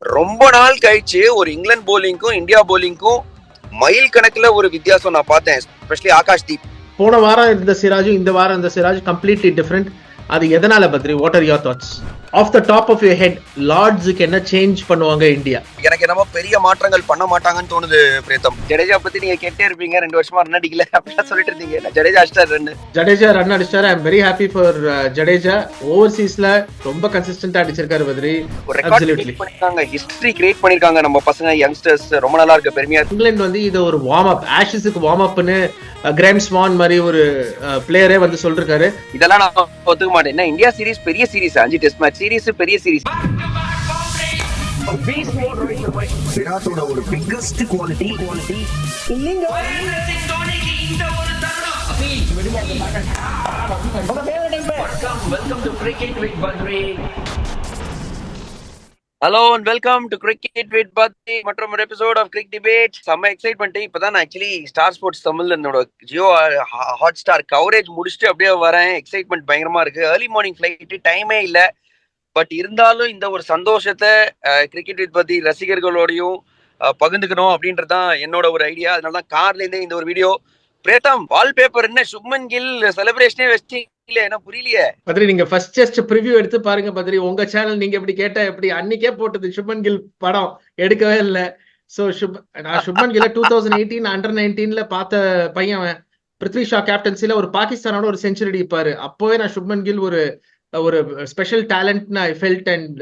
ரொம்ப நாள் கழிச்சு ஒரு இங்கிலாந்து போலிங்க்கும் இந்தியா போலிங்க்கும் மைல் கணக்குல ஒரு வித்தியாசம் நான் பார்த்தேன். எஸ்பெஷலி ஆகாஷ் தீப். போன வாரம் இருந்த சிராஜும் இந்த வாரம் இருந்த சிராஜ் கம்ப்ளீட்லி டிஃப்ரெண்ட். அது எதனால Badri? What are your thoughts of the top of your head? லார்ட்ஸுக்கு என்ன சேஞ்ச் பண்ணுவாங்க இந்தியா? எனக்கு என்னமோ பெரிய மாற்றங்கள் பண்ண மாட்டாங்கன்னு தோணுது பிரேத்தம். ஜடேஜா பத்தி நீங்க கேட்டே இருப்பீங்க, 2 வருஷமா ரன் அடிக்கல அப்படிலாம் சொல்லிட்டு இருந்தீங்க. ஜடேஜா ரன் அடிச்சாரு. I am very happy for Jadeja. ஓவர்சீஸ்ல ரொம்ப கன்சிஸ்டன்டா அடிச்சிருக்காரு பத்ரி. அப்சல்யூட்லி ஹிஸ்டரி கிரியேட் பண்ணிருக்காங்க நம்ம பசங்க, யங்ஸ்டர்ஸ். ரொம்ப நல்லா இருக்கு, பெருமையா. இங்கிலாந்து வந்து இது ஒரு வார்ம் அப், ஆஷஸுக்கு வார்ம் அப்னு கிராம் ஸ்வான் மாதிரி ஒரு பிளேயரே வந்து சொல்லிருக்காரு. இதெல்லாம் நான் ஒத்துக்க மாட்டேன். என்ன இந்தியா சீரிஸ் பெரிய சீரிஸ், 5 டெஸ்ட் மேட்ச் சீரிஸ், பெரிய சீரிஸ். விராட்டோட ஒரு பிக்கஸ்ட் குவாலிட்டி இல்லைங்க. Welcome to cricket with Badri. Hello and welcome to cricket with Badri, மற்றும் ஒரு எபிசோட் ஆஃப் கிரிக் டிபேட். செம்ம எக்ஸைட்மெண்ட். இப்பதான் நான் ஆக்சுவலி ஸ்டார் ஸ்போர்ட்ஸ் தமிழ்ல என்னோட ஜியோ ஹாட் ஸ்டார் கவரேஜ் முடிச்சுட்டு அப்படியே வரேன். எக்ஸைட்மெண்ட் பயங்கரமா இருக்கு. ஏர்லி மார்னிங் ஃபிளைட், டைமே இல்லை. பட் இருந்தாலும் இந்த ஒரு சந்தோஷத்தை கிரிக்கெட் வித் பத்தி ரசிகர்களோடையும் பகிர்ந்துக்கணும் அப்படின்றதுதான் என்னோட ஒரு ஐடியா. அதனாலதான் கார்ல இருந்தே இந்த ஒரு வீடியோ. பிரேத்தம், வால்பேப்பர் என்ன சுப்மன் கில் செலிப்ரேஷனே வச்சிங்களே, என்ன புரியலையே. பத்ரி, நீங்க ஃபர்ஸ்ட் ஜஸ்ட் ப்ரிவியூ எடுத்து பாருங்க பத்ரி. உங்க சேனல் நீங்க எப்படி கேட்டா எப்படி அன்னைக்கே போட்டது சுப்மன் கில் படம் எடுக்கவே இல்லை. ஸோ நான் சுப்மன் கில்ல 2018 அண்டர் 19ல பார்த்த பையன். பிருத்வி ஷா கேப்டன்சில ஒரு பாகிஸ்தானோட ஒரு செஞ்சுரி அடிப்பாரு. அப்போவே நான் சுப்மன் கில் ஒரு special talent I felt. And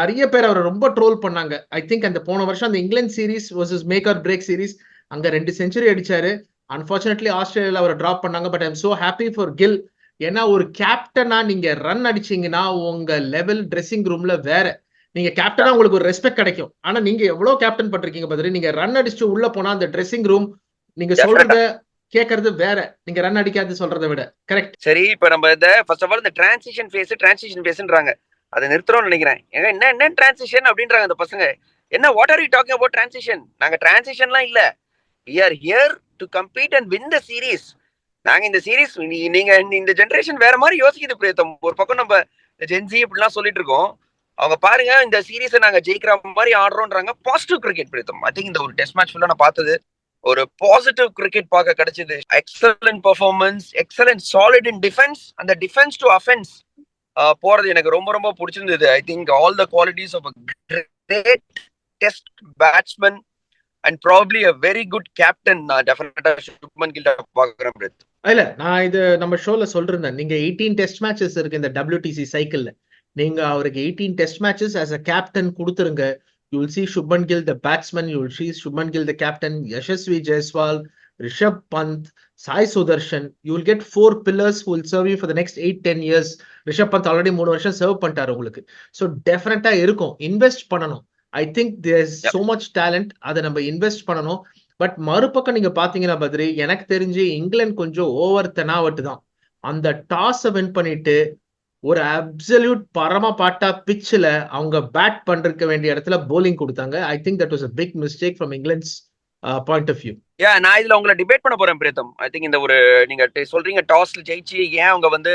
நிறைய பேர் அவரை ரொம்ப ட்ரோல் பண்ணாங்க. ஐ திங்க் அந்த போன வருஷம் அந்த England series versus make or break series, அங்க 2 செஞ்சுரி அடிச்சாரு. அன்பார்ச்சுனேட்லி ஆஸ்திரேலியாவில் அவரை டிராப் பண்ணாங்க. But I'm so happy for Gill. ஏன்னா ஒரு கேப்டனா நீங்க ரன் அடிச்சீங்கன்னா உங்க லெவல் ட்ரெஸ்ஸிங் ரூம்ல வேற. நீங்க கேப்டனா உங்களுக்கு ஒரு ரெஸ்பெக்ட் கிடைக்கும். ஆனா நீங்க எவ்வளவு கேப்டன் பண்றீங்க பத்ரி, நீங்க ரன் அடிச்சுட்டு உள்ள போனா அந்த ட்ரெஸ்ஸிங் ரூம் நீங்க சொல்றத கேட்கறது வேற, நீங்க ரன் அடிக்காது சொல்றதை விட. கரெக்ட். சரி, இப்ப நம்ம இந்த ஃபர்ஸ்ட் ஆஃப் ஆல் இந்த டிரான்சிஷன் ஃபேஸ்ன்றாங்க, அதை நிறுத்துறோம்னு நினைக்கிறேன். ஏங்க என்ன டிரான்சிஷன் அப்படின்றாங்க அந்த பசங்க. என்ன what are you talking about transition? நாங்க டிரான்சிஷன்லாம் இல்ல. we are here to compete and win the series. நாங்க இந்த சீரீஸ், நீங்க இந்த ஜெனரேஷன் வேற மாதிரி யோசிக்குது பிரேத்தம். ஒரு பக்கம் நம்ம ஜென்சி இப்படிலாம் சொல்லிட்டு இருக்கோம், அவங்க பாருங்க இந்த சீரீஸை நாங்க ஜெயிக்கிற மாதிரி ஆடுறோம்ன்றாங்க. Positive cricket Pritham. I think இந்த ஒரு டெஸ்ட் மேட்ச் ஃபுல்லா நான் பார்த்தது ஒரு பாசிட்டிவ் கிரிக்கெட் பார்க்க கிடைச்சது. Excellent performance, excellent solid in defence. அந்த டிஃபென்ஸ் டு அஃபென்ஸ் போறது எனக்கு ரொம்ப ரொம்ப பிடிச்சிருந்தது. I think all the qualities of a great test batsman and probably a very good captain. நான் டெஃபினட்டா சுப்மன் கில் பார்க்கறேன் பிரேத். இல்ல, நான் இது நம்ம ஷோல சொல்றேன். நீங்க 18 டெஸ்ட் மேட்சஸ் இருக்கு இந்த WTC சைக்கிள்ல. நீங்க அவருக்கு 18 test matches as a captain கொடுத்துருங்க. You will see Shubman Gill the batsman, you will see Shubman Gill the captain, Yashasvi Jaiswal, Rishabh Pant, Sai Sudarshan. You will get 4 pillars who will serve you for the next 8-10 years. Rishabh Pant already 3 வருஷம் serve பண்ணிட்டாரு உங்களுக்கு. So definitely இருக்கும். Invest பண்ணணும். I think there's so much talent. அதை நம்ம invest பண்ணணும். But மறுபக்கம் நீங்க பாத்தீங்கன்னா பத்ரி, எனக்கு தெரிஞ்சு இங்கிலாந்து கொஞ்சம் ஓவர் தெனாவட்டு தான். அந்த டாஸை வின் பண்ணிட்டு ஒரு அப்சல்யூட் பரம பாட்டா பிச்சில் அவங்க பேட் பண்றதுக்கு வேண்டிய இடத்துல போலிங் கொடுத்தாங்க. I think that was a big mistake from England's point of view. நான் இதுல உங்களை டிபேட் பண்ண போறேன் பிரேத்தம். ஐ திங்க் இந்த ஒரு நீங்க சொல்றீங்க டாஸ்ல ஜெயிச்சு ஏன் அவங்க வந்து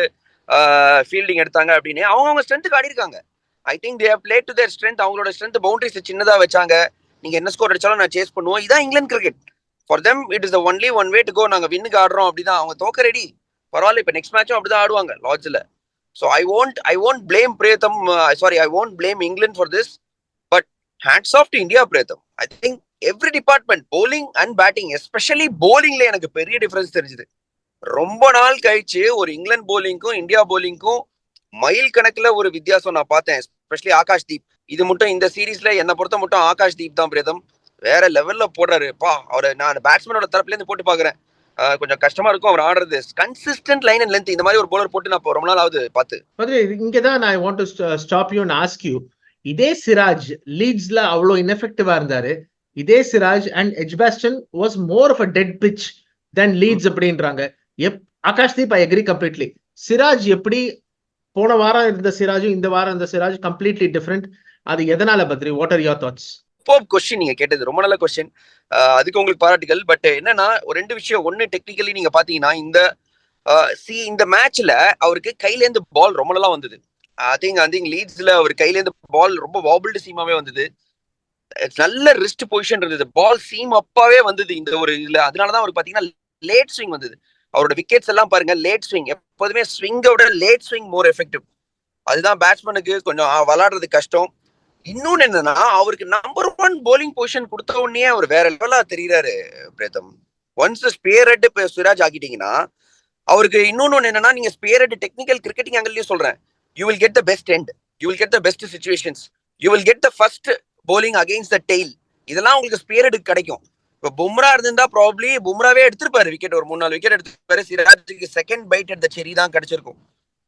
ஃபீல்டிங் எடுத்தாங்க அப்படின்னு. அவங்க ஸ்ட்ரென்த்துக்கு ஆடி இருக்காங்க. I think they have played to their strength. அவங்களோட ஸ்ட்ரென்த் பவுண்டரிஸ் சின்னதா வச்சாங்க. நீங்க என்ன ஸ்கோர் அடிச்சாலும் நான் சேஸ் பண்ணுவோம். இதான் England cricket. For them it is the only one way to go. நாங்க வின்னுக்கு ஆடுறோம் அப்படிதான். அவங்க தோக்க ரெடி, பரவாயில்ல. இப்ப நெக்ஸ்ட் மேட்சும் அப்படிதான் ஆடுவாங்க லார்ட்ஸ்ல. So I won't blame Pratham. I won't blame England for this. But hats off to India, Pratham. I think every department, bowling and batting, especially bowlingல எனக்கு பெரிய டிஃபரன்ஸ் தெரிஞ்சது. ரொம்ப நாள் கழிச்சு ஒரு இங்கிலாந்து போலிங்க்கும் இந்தியா போலிங்க்கும் மைல் கணக்குல ஒரு வித்தியாசம் நான் பார்த்தேன். எஸ்பெஷலி ஆகாஷ் தீப். இது மட்டும் இந்த சீரீஸ்ல என்ன பொறுத்த மட்டும் ஆகாஷ் தீப் தான் பிரேதம் வேற லெவல்ல போடுறாரு. அவரை நான் பேட்ஸ்மேனோட தரப்புல இருந்து போட்டு பாக்குறேன். கொஞ்சம் கஷ்டமா இருக்கும் அவர் ஆடுறது. Consistent line and length. இந்த மாதிரி ஒரு போலர் போட்டு நான் ரொம்ப நாள் ஆகுது பார்த்து. இங்கதான் நான் want to stop you and ask you. இதே சிராஜ் லீட்ஸ்ல அவ்வளவு இன்எஃபெக்டிவா இருந்தாரு. இதே Siraj and Edgbaston was more of a dead pitch then Leeds அப்படின்றாங்க. Akash Deep I agree completely. Siraj எப்படி போன வாரம் இருந்த சிராஜும் இந்த வாரம் இருந்த சிராஜ் கம்ப்ளீட்லி டிஃப்ரெண்ட். அது எதனால Badri? What are your thoughts? Question நீங்க கேட்டது ரொம்ப நல்ல கொஸ்டின். அதுக்கு உங்களுக்கு பாராட்டுகள். பட் என்னன்னா ஒரு 2 விஷயம். ஒன்னு, டெக்னிக்கலி நீங்க பாத்தீங்கன்னா இந்த மேட்ச்ல அவருக்கு கையில இருந்து பால் ரொம்ப நல்லா வந்தது. ஐ திங்க் லீட்ஸ்ல அவர் கையில இருந்து பால் ரொம்ப வாபிள்டு சீமாவே வந்தது. நல்ல ரிஸ்ட் பொசிஷன் இருந்தது. பால் சீம் அப்பாவே வந்தது இந்த ஒரு இதுல. அதனாலதான் அவர் பாத்தீங்கன்னா லேட் ஸ்விங் வந்தது. அவரோட விக்கெட்ஸ் எல்லாம் பாருங்க லேட் ஸ்விங். எப்போதுமே ஸ்விங்கை விட லேட் ஸ்விங் மோர் எஃபெக்டிவ். அதுதான் பேட்ஸ்மேனுக்கு கொஞ்சம் விளையாடுறது கஷ்டம். இன்னொன்னு என்னன்னா அவருக்கு நம்பர் 1 போலிங் பொசிஷன் கொடுத்த உடனே அவர் வேற லெவலா தெரியுறாரு பிரேதம். ஒன்ஸ் ஸ்பேர் ஹெட் சிராஜ் ஆக்கிட்டீங்கன்னா அவருக்கு இன்னொன்னு என்னன்னா நீங்க ஸ்பேர் ஹெட் டெக்னிக்கல் கிரிக்கெட்டிங் ஆங்கிள்லயும் சொல்றேன். You will get the best end, you will get the best situations, you will get the first bowling against the tail. இதெல்லாம் உங்களுக்கு ஸ்பேர் ஹெட் கிடைக்கும். இப்போ பும்ரா இருந்திருந்தா ப்ராப்ளி பும்ராவே எடுத்திருப்பாரு விக்கெட், ஒரு 3-4 விக்கெட் எடுத்திருப்பாரு. சிராஜுக்கு second bite at the cherry தான் கிடைச்சிருக்கும்.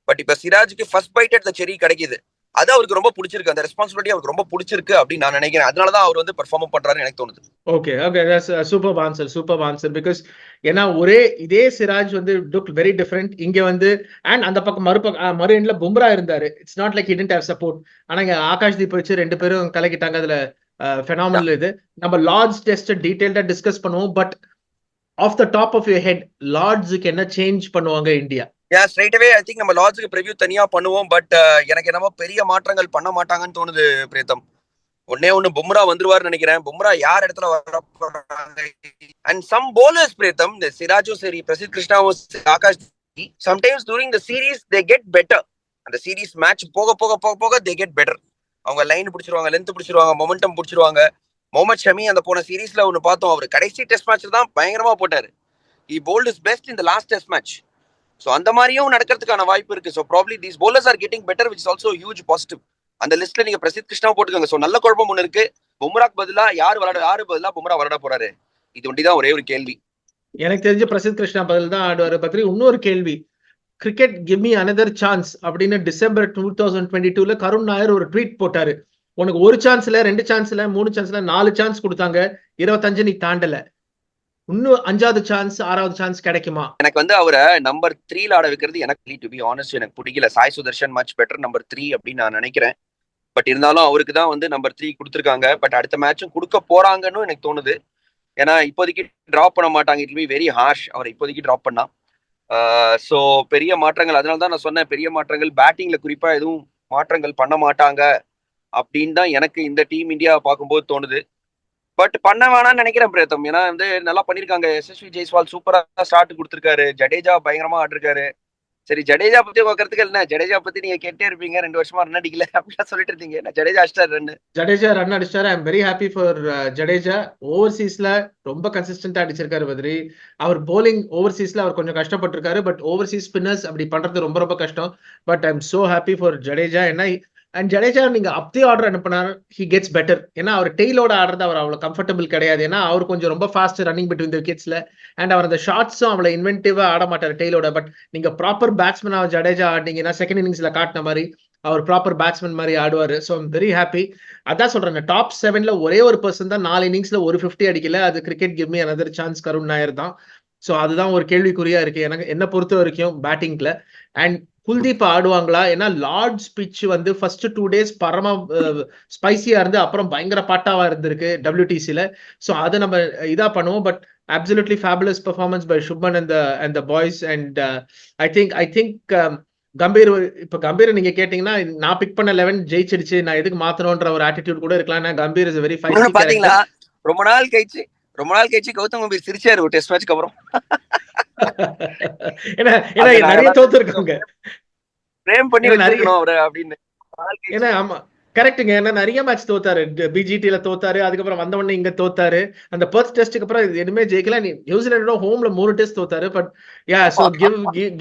பட் இப்ப சிராஜுக்கு first bite at the cherry கிடைக்குது. அது அவருக்கு ரொம்ப பிடிச்சிருக்கு. அந்த ரெஸ்பான்சிபிலிட்டி அவருக்கு ரொம்ப பிடிச்சிருக்கு அப்படின்னு நான் நினைக்கிறேன். அதனாலதான் அவர் வந்து பெர்ஃபார்ம் பண்றாருன்னு எனக்கு தோணுது. Okay okay, super answer. Because ஏன்னா இதே சிராஜ் வந்து லுக் வெரி டிஃபரெண்ட். இங்க வந்து அண்ட் அந்த பக்கம் மறு எண்ட்ல பும்ரா இருந்தாரு. It's not like he didn't have support. ஆனா இங்க ஆகாஷ்தீப் வச்சு 2 பேரும் கலக்கிட்டாங்க. அதுல ஃபெனாமினல். இது நம்ம லார்ட்ஸ் டெஸ்ட் டீடைல்டா டிஸ்கஸ் பண்ணுவோம். But of the top of your head லார்ட்ஸுக்கு என்ன சேஞ்ச் பண்ணுவாங்க India? Straight away I think நம்ம லார்ட்ஸுக்கு ப்ரிவ்யூ தனியா பண்ணுவோம். பட் எனக்கு என்னமோ பெரிய மாற்றங்கள் பண்ண மாட்டாங்கன்னு தோணுது பிரேதம். ஒண்ணு பும்ரா வந்துருவாருன்னு நினைக்கிறேன். பும்ரா யார் இடத்துல வர போறாங்க அண்ட் சம் போலர்ஸ் பிரேதம். இந்த சிராஜும் சரி, பிரசித் கிருஷ்ணாவும், Akash, sometimes during the series they get better. அந்த சீரீஸ் மேட்ச் போக போக போக போக தே கெட் பெட்டர். அவங்க லைன் பிடிச்சிருவாங்க, லென்த் பிடிச்சிருவாங்க, மொமெண்டம் பிடிச்சிருவாங்க. முகமது ஷமி அந்த போன சீரீஸ்ல ஒன்னு பார்த்தோம். அவர் கடைசி டெஸ்ட் மேட்ச் தான் பயங்கரமா போட்டாரு. He bowled is best in the last test match. So அந்த மாதிரியும் நடக்கிறதுக்கான வாய்ப்பு இருக்கு. So probably these bowlers are getting better, which is also a huge positive. அந்த லிஸ்ட்ல நீங்க பிரசித் கிருஷ்ணா போட்டுக்கோங்க. சோ நல்ல குழப்பம் ஒண்ணு இருக்கு. பும்ராக்கு பதிலா யாரு பதிலா பும்ரா விளையாட போறாரு? இது ஒண்டிதான் ஒரே ஒரு கேள்வி. எனக்கு தெரிஞ்ச பிரசித் கிருஷ்ணா பதில் தான் ஆடுவாரு. பத்ரி, இன்னொரு கேள்வி. Cricket give me another chance அப்படின்னு டிசம்பர் 2022ல கருண் நாயர் ஒரு ட்வீட் போட்டாரு. உனக்கு 1 சான்ஸ்ல 2 சான்ஸ்ல 3 சான்ஸ்ல 4 சான்ஸ் கொடுத்தாங்க, 25 நீ தாண்டல. இன்னும் 5வது சான்ஸ் 6வது சான்ஸ் கிடைக்குமா? எனக்கு வந்து அவரை நம்பர் 3ல ஆட வைக்கிறது எனக்கு டு பி ஆனஸ்ட் எனக்கு பிடிக்கல. Sai Sudharsan much better number 3 அப்படின்னு நான் நினைக்கிறேன். பட் இருந்தாலும் அவருக்கு தான் வந்து நம்பர் 3 கொடுத்துருக்காங்க. பட் அடுத்த மேட்சும் கொடுக்க போறாங்கன்னு எனக்கு தோணுது. ஏன்னா இப்போதைக்கு டிராப் பண்ண மாட்டாங்க. இட் பி வெரி ஹார்ஷ் அவரை இப்போதைக்கு டிராப் பண்ணா. ஸோ பெரிய மாற்றங்கள், அதனால தான் நான் சொன்னேன் பெரிய மாற்றங்கள் பேட்டிங்ல குறிப்பா எதுவும் மாற்றங்கள் பண்ண மாட்டாங்க அப்படின்னு தான் எனக்கு இந்த டீம் இந்தியா பார்க்கும்போது தோணுது. பட் பண்ண வேணாம்னு நினைக்கிறேன் பிரேதம். ஏன்னா வந்து நல்லா பண்ணிருக்காங்க. எஸ்எஸ்வி ஜெய்ஸ்வால் சூப்பரா ஸ்டார்ட் கொடுத்துருக்காரு. ஜடேஜா பயங்கரமா ஆடிருக்காரு. சரி, ஜடேஜா பத்தி உட்கறதுக்கு என்ன, ஜடேஜா பத்தி நீங்க கேட்டே இருப்பீங்க 2 வருஷமா ரன் அடிக்கல அப்படின்னா சொல்லிட்டு இருந்தீங்க. ஜடேஜா ரன் அடிச்சாரு. I am very happy for Jadeja. ஓவர்சீஸ்ல ரொம்ப கன்சிஸ்டன்டா அடிச்சிருக்காரு பத்ரி. அவர் போலிங் ஓவர்சீஸ்ல அவர் கொஞ்சம் கஷ்டப்பட்டிருக்காரு. பட் ஓவர்சீஸ் ஸ்பின்னர்ஸ் அப்படி பண்றது ரொம்ப ரொம்ப கஷ்டம். But I am so happy for Jadeja. ஏன்னா அண்ட் ஜடேஜா நீங்க அப் தி ஆர்டர் அனுப்பினார், ஹி கெட்ஸ் பெட்டர். ஏன்னா அவர் டெய்லோட ஆடுறது அவர் அவ்வளவு கம்ஃபர்டபுள் கிடையாது. ஏன்னா அவர் கொஞ்சம் ரொம்ப ஃபாஸ்ட் ரன்னிங் பிட்வீன் தி விக்கெட்ஸ்ல. அண்ட் அவர் அந்த ஷாட்ஸும் அவ்வளவு இன்வென்டிவா ஆட மாட்டார் டெய்லோட. பட் நீங்க ப்ராப்பர் பேட்ஸ்மேன் ஜடேஜா ஆடினீங்கன்னா செகண்ட் இன்னிங்ஸ்ல காட்டின மாதிரி அவர் ப்ராப்பர் பேட்ஸ்மேன் மாதிரி ஆடுவாரு. So I'm very happy. அதான் சொல்றேன், டாப் 7ல ஒரே ஒரு பர்சன் தான் 4 இன்னிங்ஸ்ல ஒரு 50 அடிக்கல. அது cricket give me another chance Karun Nair தான். ஸோ அதுதான் ஒரு கேள்விக்குறியா இருக்கு எனக்கு என்ன பொறுத்த வரைக்கும் பேட்டிங்ல. அண்ட் குல்தீப் ஆடுவாங்களா? ஏன்னா லார்ட்ஸ் பிட்ச் வந்து ஃபர்ஸ்ட் 2 டேஸ் பரமா ஸ்பைசியா இருந்து அப்புறம் பயங்கர பாட்டாவா இருந்திருக்கு WTCல. ஸோ அதை நம்ம இதா பண்ணுவோம். But absolutely fabulous performance by Shubman and the boys. And I think Gambhir, இப்ப கம்பீர் நீங்க கேட்டீங்கன்னா நான் பிக் பண்ண 11 ஜெயிச்சிடுச்சு, நான் எதுக்கு மாத்தணும்ன்ற ஒரு ஆட்டிடியூட் கூட இருக்கலாம். நான் கம்பீர் இஸ் வெரி ஃபைட்டி. பாத்தீங்களா, ரொம்ப நாள் கழிச்சு கௌதம் கம்பீர் சிரிச்சாரு ஒரு டெஸ்ட் மேட்ச்க்கு அப்புறம். ஏன்னா நிறைய தோத்து இருக்காங்க, பிரேம் பண்ணி வச்சிருக்கணும் அவரை அப்படின்னு. ஏன்னா ஆமா கரெக்டுங்க. ஏன்னா நிறைய மேட்ச் தோத்தாரு. பிஜிடில தோத்தாரு, அதுக்கப்புறம் வந்த உடனே இங்க தோத்தாரு. அந்த பர்த் டெஸ்ட்டுக்கு அப்புறம் எதுவுமே ஜெயிக்கல. நியூசிலாண்டோட ஹோம்ல 3 டெஸ்ட் தோத்தாரு. But yeah, so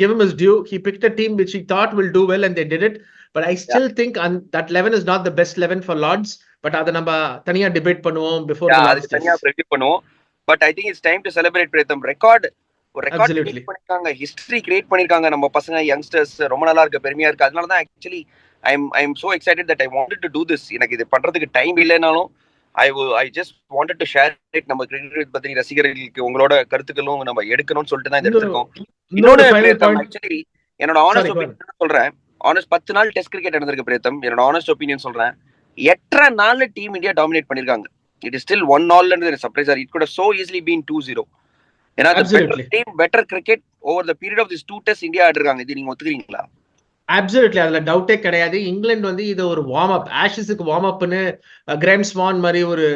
give him his due. He picked a team which he thought will do well and they did it. But I still think that 11 is not the best 11 for Lords. But அத நம்ம தனியா debate பண்ணுவோம் before the last தனியா predict பண்ணுவோம். But I think it's time to celebrate Pratham. Record create பண்ணிருக்காங்க, history create பண்ணிருக்காங்க நம்ம பசங்க யங்ஸ்டர்ஸ். ரொம்ப நல்லா இருக்கு, பெருமையா இருக்கு. அதனால தான் actually I am so excited that I wanted to do this. எனக்கு இது பண்றதுக்கு டைம் இல்லைனாலும் I just wanted to share it. நம்ம கிரிக்கெட் பத்தி ரசிகர்களுக்கு உங்களோட கருத்துக்களும் நம்ம எடுக்கணும்னு சொல்லிட்டு தான் எடுத்துருக்கோம். இன்னொரு ஆக்சுவலி என்னோட ஆனஸ்ட் ஒப்பீனியன் சொல்றேன். 10 நாள் டெஸ்ட் கிரிக்கெட் நடந்திருக்கு பிரேத்தம். என்னோட ஆனஸ்ட் ஒப்பீனியன் சொல்றேன், 8 நாள்ல டீம் இந்தியா டாமினேட் பண்ணிருக்காங்க. It is still 1-0 surprise. It could have so easily been 2-0. ஏன்னா better cricket over the period of these 2 tests India ஆடிருக்காங்க. இது நீங்க ஒத்துக்கிறீங்களா? அப்சல்யூட்லி அதுல டவுட்டே கிடையாது. இங்கிலாந்து வந்து இது ஒரு வார்ம் அப், ஆஷஸுக்கு வார்ம் அப்னு கிரேம் ஸ்வான் மாதிரி ஒரு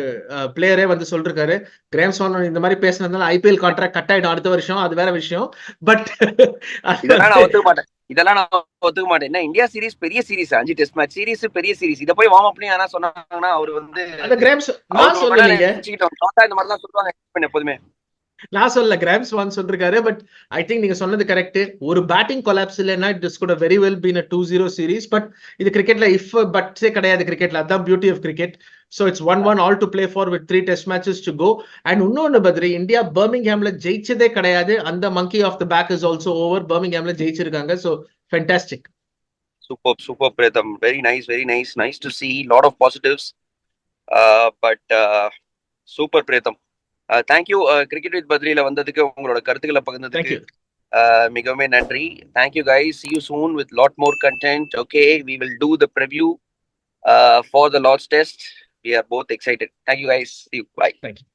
பிளேயரே வந்து சொல்லிருக்காரு. கிரேம் ஸ்வான் இந்த மாதிரி பேசுனதுனால ஐபிஎல் கான்ட்ராக்ட் கட் ஆயிடும் அடுத்த வருஷம், அது வேற விஷயம். பட் இதெல்லாம் நான் ஒத்துக்க மாட்டேன். இதெல்லாம் நான் ஒத்துக்க மாட்டேன். என்ன இந்தியா சீரிஸ் பெரிய சீரிஸ், 5 டெஸ்ட் மேட்ச் சீரிஸ் பெரிய சீரிஸ். இத போய் வார்ம் அப்னு யாரா சொன்னாங்கன்னா அவர் வந்து அந்த கிரேம் நான் சொல்லலீங்க, இந்த மாதிரி தான் சொல்லுவாங்க எப்போதுமே. நான் சொல்ல கிராம் ஸ்வான் சொல்லிருக்காரு. பட் ஐ திங்க் நீங்க சொன்னது கரெக்ட். ஒரு பேட்டிங் கொலாப்ஸ் இல்லைன்னா it could very well been a 2-0 series. But இது கிரிக்கெட்ல இஃப் பட்ஸே கிடையாது. கிரிக்கெட்ல அதான் beauty of cricket. So it's 1-1 all to play for with 3 test matches to go. And இன்னொன்னு பத்ரி, இந்தியா பர்மிங்ஹாம்ல ஜெயிச்சதே கிடையாது. அந்த monkey off the back is also over. பர்மிங்ஹாம்ல ஜெயிச்சிருக்காங்க. So fantastic. Super Pritham, very nice to see lot of positives. But super Pritham, thank you. Cricket with Badriல வந்ததுக்கு, உங்களோட கருத்துக்களை பகிர்ந்ததுக்கு மிகவும் நன்றி. Thank you guys, see you soon with lot more content. Okay, we will do the preview for the Lord's Test. We are both excited. Thank you guys, see you, bye. Thank you.